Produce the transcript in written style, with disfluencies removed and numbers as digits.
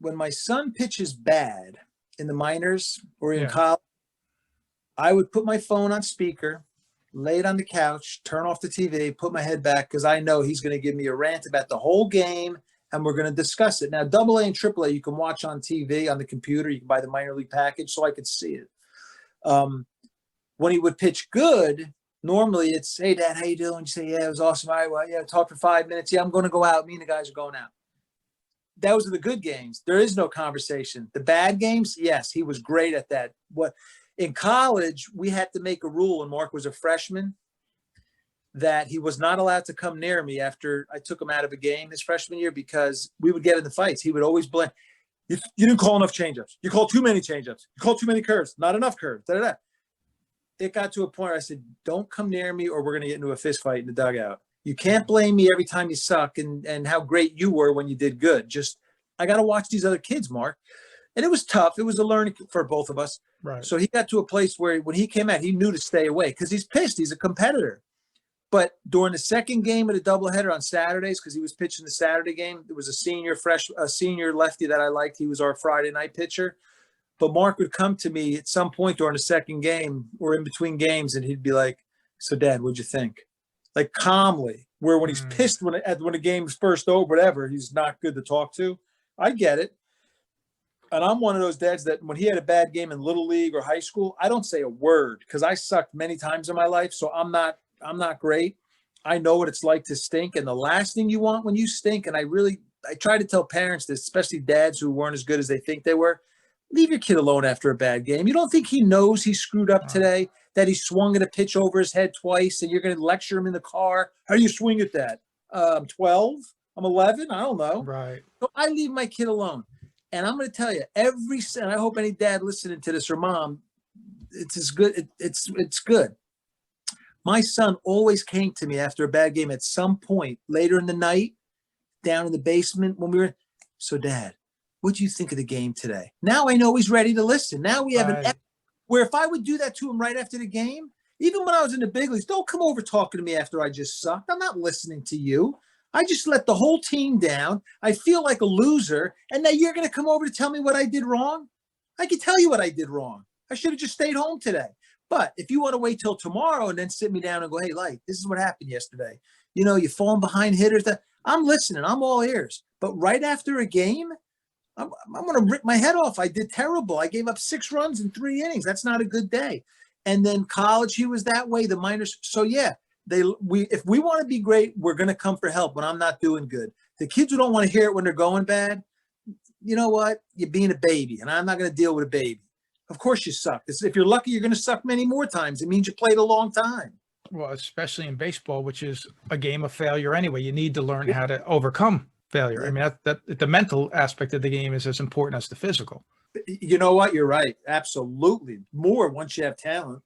when my son pitches bad in the minors or in Yeah. college, I would put my phone on speaker, lay it on the couch, turn off the TV, put my head back because I know he's going to give me a rant about the whole game and we're going to discuss it. Now, AA and AAA you can watch on TV, on the computer. You can buy the minor league package so I could see it. When he would pitch good, normally it's, hey, Dad, how you doing? You say, yeah, it was awesome. All right, well, yeah, talk for 5 minutes. Yeah, I'm going to go out. Me and the guys are going out. Those are the good games. There is no conversation. The bad games, yes, he was great at that. In college, we had to make a rule, and Mark was a freshman, that he was not allowed to come near me after I took him out of a game his freshman year because we would get in the fights. He would always blame, you didn't call enough changeups. You called too many changeups. You called too many curves. Not enough curves. Da, da, da. It got to a point where I said, don't come near me or we're going to get into a fist fight in the dugout. You can't blame me every time you suck and how great you were when you did good. Just, I got to watch these other kids, Mark. And it was tough. It was a learning for both of us. Right. So he got to a place where when he came out, he knew to stay away because he's pissed. He's a competitor. But during the second game of the doubleheader on Saturdays, because he was pitching the Saturday game, there was a senior lefty that I liked. He was our Friday night pitcher. But Mark would come to me at some point during the second game or in between games, and he'd be like, so, Dad, what'd you think? Like calmly, where when he's pissed when the game's first over, whatever, he's not good to talk to. I get it. And I'm one of those dads that when he had a bad game in Little League or high school, I don't say a word because I sucked many times in my life. So I'm not great. I know what it's like to stink. And the last thing you want when you stink, and I try to tell parents this, especially dads who weren't as good as they think they were, leave your kid alone after a bad game. You don't think he knows he screwed up today, that he swung at a pitch over his head twice, and you're going to lecture him in the car? How do you swing at that? I'm 12. I'm 11. I don't know. Right. So I leave my kid alone. And I'm going to tell you, and I hope any dad listening to this or mom, it's as good. It's good. My son always came to me after a bad game at some point later in the night, down in the basement when we were. So, Dad, what do you think of the game today? Now I know he's ready to listen. Now we have where if I would do that to him right after the game, even when I was in the big leagues, don't come over talking to me after I just sucked. I'm not listening to you. I just let the whole team down. I feel like a loser. And now you're going to come over to tell me what I did wrong? I can tell you what I did wrong. I should have just stayed home today. But if you want to wait till tomorrow and then sit me down and go, hey, Light, this is what happened yesterday. You know, you're falling behind hitters. I'm listening. I'm all ears. But right after a game, I'm going to rip my head off. I did terrible. I gave up 6 runs in 3 innings. That's not a good day. And then college, he was that way. The minors. So, yeah. If we want to be great, we're going to come for help when I'm not doing good. The kids who don't want to hear it when they're going bad, you know what? You're being a baby, and I'm not going to deal with a baby. Of course you suck. If you're lucky, you're going to suck many more times. It means you played a long time. Well, especially in baseball, which is a game of failure anyway. You need to learn how to overcome failure. Yeah. I mean, that the mental aspect of the game is as important as the physical. You know what? You're right. Absolutely. More once you have talent.